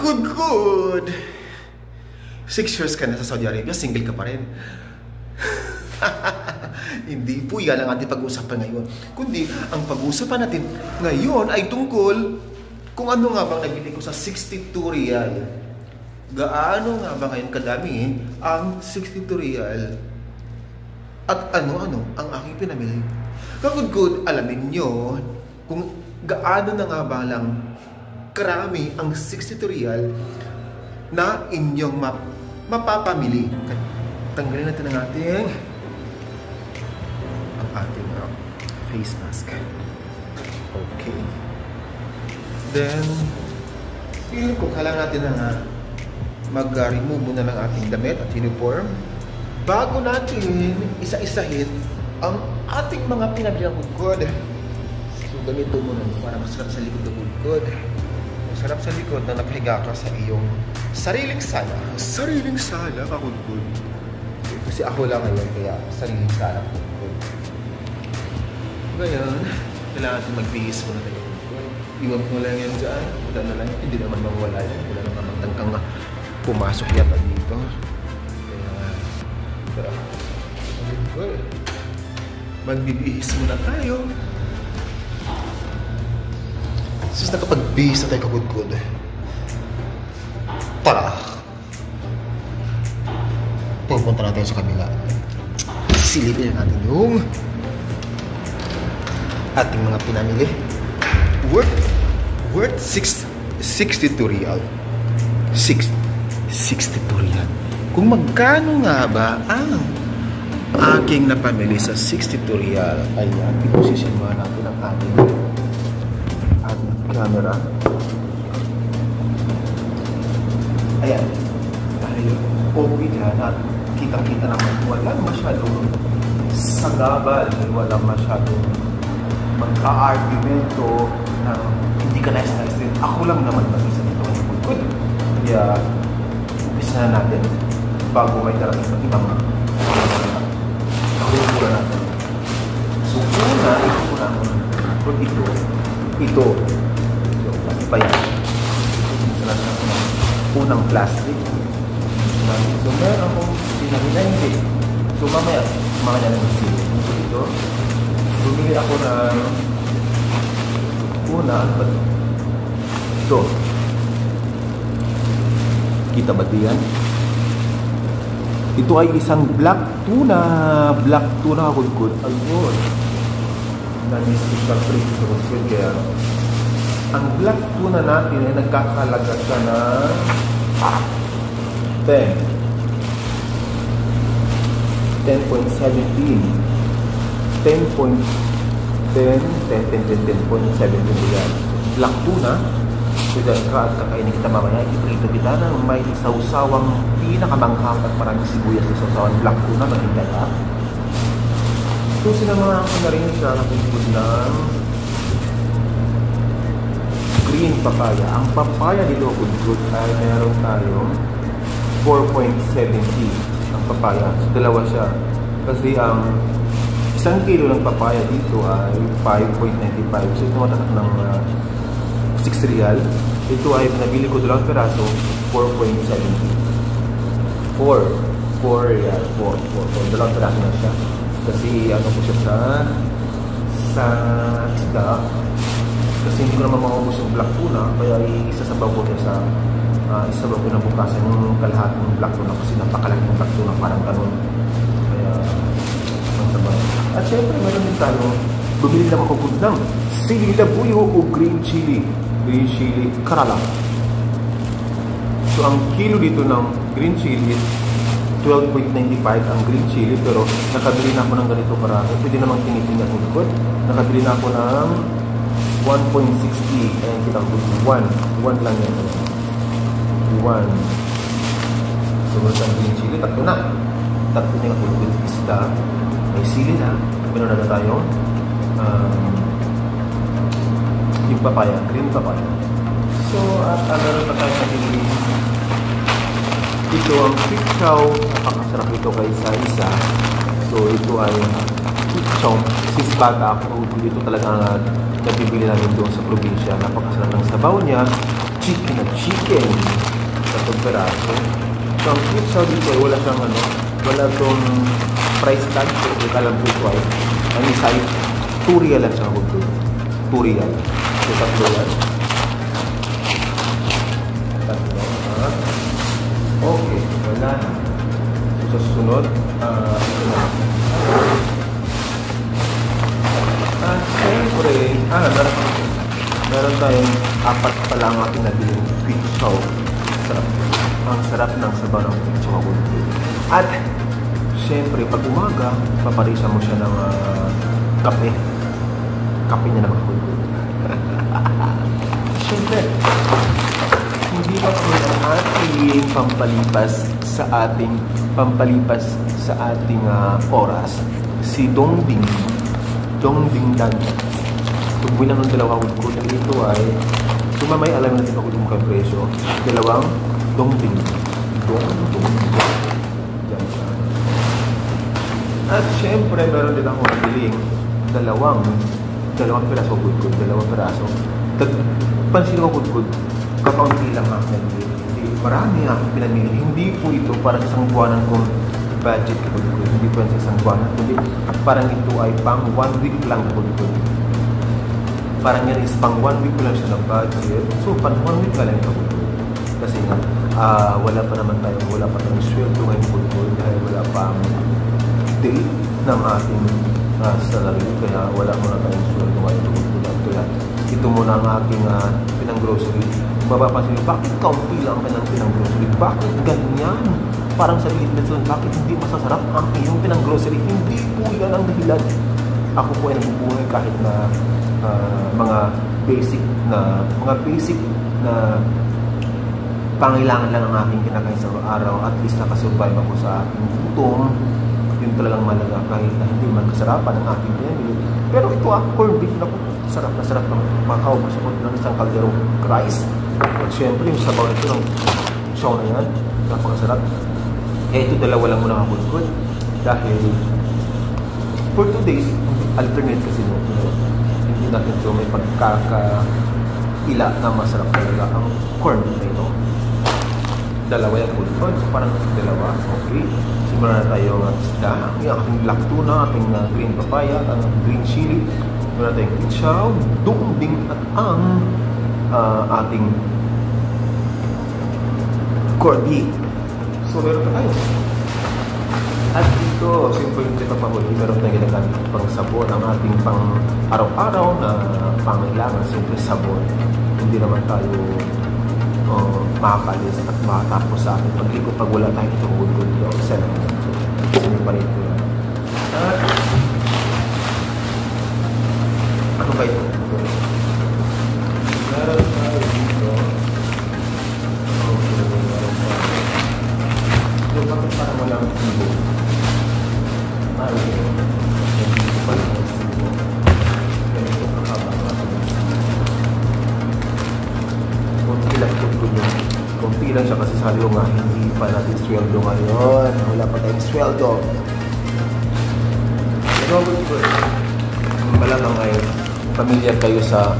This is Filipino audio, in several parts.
Good. 6 years ka na sa Saudi Arabia, single ka pa rin. Hindi po yan ang ating pag-uusapan ngayon. Kundi, ang pag-uusapan natin ngayon ay tungkol kung ano nga bang nabili ko sa 62 riyal. Gaano nga ba ngayon kadami ang 62 riyal? At ano-ano ang aking pinamili? Good, alamin nyo kung gaano na nga ba lang karami ang 62 riyal na inyong mapapamili. Tanggalin natin ang ating face mask. Okay. Then, feeling ko kailangan natin na mag-remove muna ng ating damit at uniform bago natin isa-isahin ang ating mga pinabiling good. So, ganito muna para masarap sa likod ng good. Masarap sa likod na nakahiga ka sa iyong sariling sala. Sariling sala ka good. Kasi ako lang ngayon, kaya sariling sala ko good. Ngayon, kailangan natin magbihis muna tayo. Iwan mo lang yan dyan. Wala na lang. Hindi naman mawala yan. Wala naman tangkang pumasok yata dito. Kaya, magbibihis muna tayo. Sus, nakapagbihis na tayo kagud-good. Tara! Pupunta natin sa kabila. Silipin natin yung ating mga pinamili. Worth 62 riyal. 62 riyal. Kung magkano nga ba ang aking napamili sa 62 riyal? Ayan, i-position mo natin ang ating camera. Ayan. Dahil okay dyan at kitang-kita naman walang masyadong sagabal, walang masyadong magka-argumento na hindi ka nice din. Ako lang naman mag-isa nito ng good. Kaya, umpisa na natin bago may darating ng ibang nakulura natin. So, una, ito. Iba yan. Ito natin ang unang plastic. So, meron akong pinahinahin. So, mamaya, mga yan ang sili. So, ito. Bumili ako ng una, ito. Kita ba ito yan? Ito ay isang black tuna. Black tuna good. Ayun. Non-special free to the kaya ang black tuna natin ay nagkakalaga siya na 10.17 black tuna. So dahil ka at kakainin kita mamaya, iprito kita ng may sawsawang pinakamanghang at maraming sibuyas sa sawsawan black tuna, maganda ka. So sinamahan ko na rin siya nakikod ng green papaya. Ang papaya dito good ay meron tayo 4.70 ang papaya. So dalawa siya. Kasi ang 1 kilo ng papaya dito ay 5.95. So ito matatak ng 6 riyal. Ito ay nabili ko dalawang peraso, 4.70. 4 riyal. 4. Dalawang peraso na siya. Kasi ano po siya sa isda. Kasi hindi ko naman maubos yung black tuna. Kaya isasabaw ko siya sa isabaw ko na bukasan yung kalahati ng black tuna. Kasi napakalaki ng black tuna, parang ganun. Kaya at syempre, meron din tayo, bumili naman ko ng sili labuyo o green chili. Green chili karala. So, ang kilo dito ng green chili, 12.95 ang green chili. Pero, nakabili na ako ng ganito karami. Pwede namang tinitingnan ko likod. Nakabili na ako ng 1.60. Ayan, kitang 1 lang yan. 1. So, ang green chili, tatlo na. Tatlo na yung kulubit isda. May sili na. Meron na tayo yung papaya, green papaya. So, at meron pa tayo sa pinili. Ito ang pichaw. Napakasarap ito kaysa isa. So, ito ay pichaw. Since bata ako, dito talaga nabibili namin doon sa probinsya. Napakasarap ng sabaw niya. chicken sa pagperaso. So ang cute siya dito ay wala siyang wala tong price tag. So alam po ito ay ang isa ay 2 real lang siya mag 2 real. So tatlo yan. Okay, wala na. So sa susunod, ito na. Siyempre, meron tayong 4 pa lang ating nabiling quick chow. Sarap. Ang sarap ng sabaw ng quick chow. At, siyempre, pag umaga, paparisa mo siya ng kape. Kape niya naman. Siyempre, hindi pa po ang ating pampalipas sa ating oras. Si Dongding Dan. Tungguin lang ng dalawang udkod. Ito ay, sumamay alam natin ako yung presyo. Dalawang Dongding. Diyan siya. At syempre, meron din ako nabiling dalawang piraso udkod. Dalawang piraso. Pansin ko udkod, kakaunti lang ako nabiling. Marami akong pinamili. Hindi po ito para sa isang buwanan kong budget ko. Hindi po sa isang buwanan. Hindi, parang ito ay pang 1 week lang po. Parang yan is pang 1 week lang siya ng budget. So, pang 1 week ka lang ito. Kasi nga, wala pa tayong sweldo ngayon po. Dahil wala pa ang date ng ating salary. Kaya wala muna tayong sweldo ngayon po. Kaya ito muna ang aking pinang-grocery. Mapapansin nyo, bakit kaunti lang ka ng pinang-grocery? Bakit ganyan? Parang sabihin na bakit hindi masasarap ang iyong pinang-grocery? Hindi po yan ang dahilan. Ako po ay nabubuhay kahit na mga basic na pangailangan lang ang aking kinakain sa araw. At least nakasurvive ako sa aking gutom. Yun talagang malaga kahit na hindi man kasarapan ang aking pinamili. Pero ito corned beef na po. Sarap na sarap ng makaubos ako ng isang kalderong rice. At syempre yung sabaw nito ng show na yan, napakasarap. Kaya ito dalawa lang muna kakudkod. Dahil for 2 days, alternate kasi hindi natin ito may pagkakaila na masarap talaga ang corn na ito. Dalawa yung kudkod. So parang dalawa. Okay. Simulan na tayo ng isda. Yung aking black tuna, aking green papaya, at ang green chili. Meron na tayong kitchaw, dungding at ang ating corned beef. So meron pa tayo. At dito, simple yung dito pahuli, meron tayong ginagamit pang sabon, ang ating pang araw-araw na pangailangan, simple sabon. Hindi naman tayo makakalis at makatapos sa ating pagligo pag wala tayong itong good o seven. So, simple pa rin ito yan. At ano ba ito? Meron tayo dito. So, bakit parang walang sibo? Ay, hindi pa lang ang sibo. Kaya ito kakabang konti lang siya kasi sabi ko nga hindi pa natin sweldo ngayon. Wala pa tayong sweldo. Pero good. Malamang ay familiar kayo sa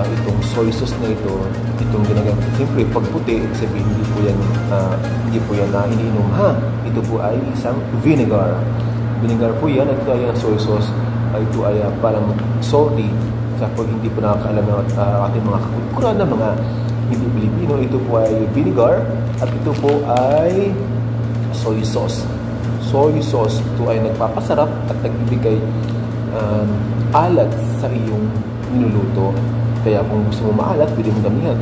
itong soy sauce na ito, itong ginagamit. Siyempre, pag puti, sabihin hindi po yan na iniinom. Ito po ay isang vinegar. Vinegar po yan at ito ay soy sauce. Ito ay parang salty. Kapag hindi po nakakaalam ng ating mga kakulturan na mga hindi Pilipino, ito po ay vinegar at ito po ay soy sauce. Soy sauce, ito ay nagpapasarap at nagbibigay alat sa iyong niluluto. Kaya kung gusto mo maalat, pwede mo damihan.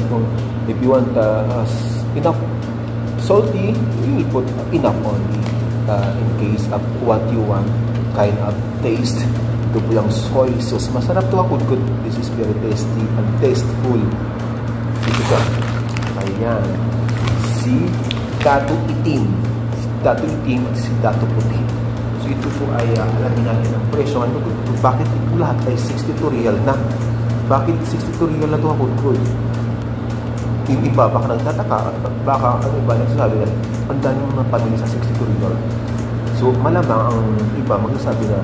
If you want enough salty, you will put enough only in case of what you want kind of taste. Ito po yung soy sauce. Masarap ito ang kudkod. This is very tasty and tasteful. Ito ka. Ayan. Si Dato Itim. Si Dato Itim at si Dato Puti. So ito po ay alamin natin ang presyo. Ano kudkod? Bakit ito lahat ay 62 real na? Bakit 62 real na ito ang kudkod? Yung iba baka nagtataka at baka ang iba nagsasabi na ang dami mga pamili sa 62 real. So malamang ang iba magsasabi na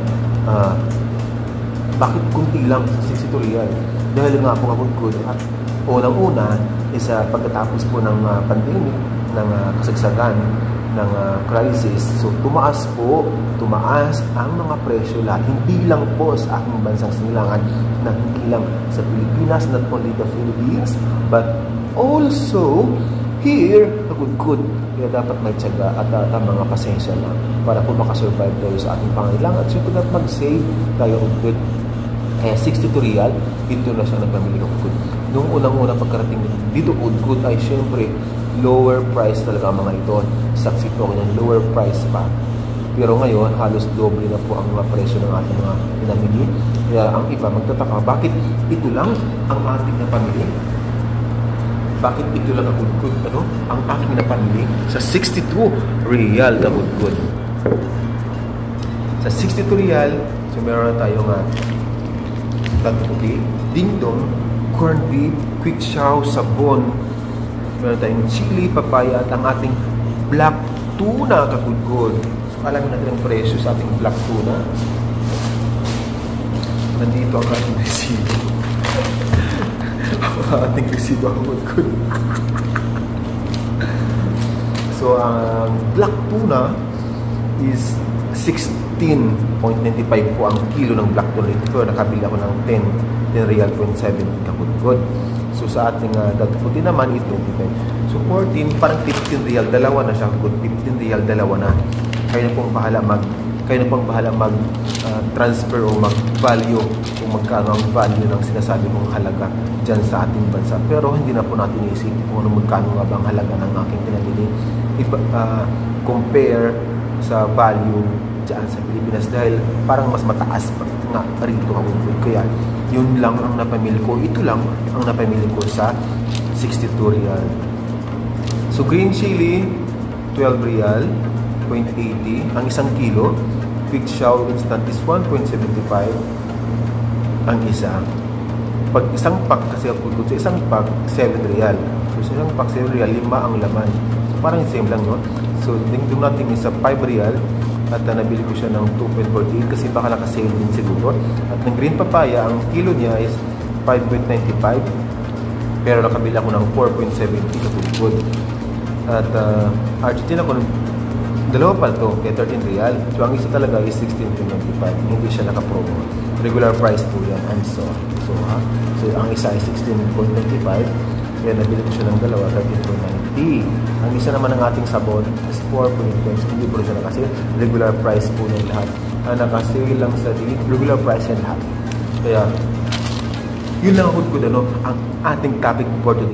bakit kunti lang sa 62 real? Dahil nga po kapag good at Unang-una is pagkatapos po ng pandemic, ng kasagsagan, ng crisis. So tumaas ang mga presyo lahat. Hindi lang po sa aking bansang sinilangan, na hindi lang sa Pilipinas, not only the Philippines, but also here, good. Kaya dapat may tiyaga at mga pasensya lang para po makasurvive tayo sa ating pangailangan at syempre dapat mag-save tayo of good. Kaya 62 real, ito na siya nagpamili ng good. Noong unang-una pagkarating dito good ay syempre lower price talaga ang mga ito. Saksi po ako ng lower price pa. Pero ngayon, halos doble na po ang mga presyo ng ating mga pinamili. Kaya ang iba magtataka, bakit ito lang ang ating napamili? Bakit ito lang ang good? Ang aking napamili sa 62 real na good. Sa 62 real, so meron na tayong tatuputi, dingdong, corned beef, quick chow, sabon, meron tayong chili, papaya, at ang ating black tuna kakudkod. So, alamin natin ang presyo sa ating black tuna. Nandito ang ating resibo. Ang ating resibo kakudkod. So, ang black tuna is 16.95 po ang kilo ng black tuna. Ito, nakabili ako ng 10 real 0.7 kakudkod. So sa ating datuputi naman is 25. So 14, parang 15 real, dalawa na siya. Good, 15 real, dalawa na. Kayo na pong bahala mag transfer o mag-value kung magkano ang value ng sinasabi kong halaga dyan sa ating bansa. Pero hindi na po natin isip kung ano magkano nga ba ang halaga ng aking pinamili. Compare sa value dyan sa Pilipinas dahil parang mas mataas pa nga rito ang food. Kaya yun lang ang napamili ko. Ito lang ang napamili ko sa 62 real. So green chili 12 real 0.80 ang isang kilo. Quick chow instant is 1.75 ang isa. Pag isang pack kasi ako sa isang pack 7 real. So sa isang pack 7 real 5 ang laman. So parang same lang, no? So dingdong natin is 5 real at nabili ko siya ng 2.48 kasi baka nakasale din siguro. At ng green papaya, ang kilo niya is 5.95 pero nakabili ako ng 4.70 katulad. At Argentina ko, dalawa pa ito, kaya 13 real. So ang isa talaga is 16.95, hindi siya nakapromo. Regular price po yan, I'm sorry. So ang isa is 16.95 kaya nabili ko siya ng dalawa, 13.90. Ang isa naman ng ating sabon is 4.20. Hindi po siya nakasale. Regular price po ng lahat. Ang nakasale lang sa regular price yan lahat. Kaya, yun lang ang ang ating topic for today.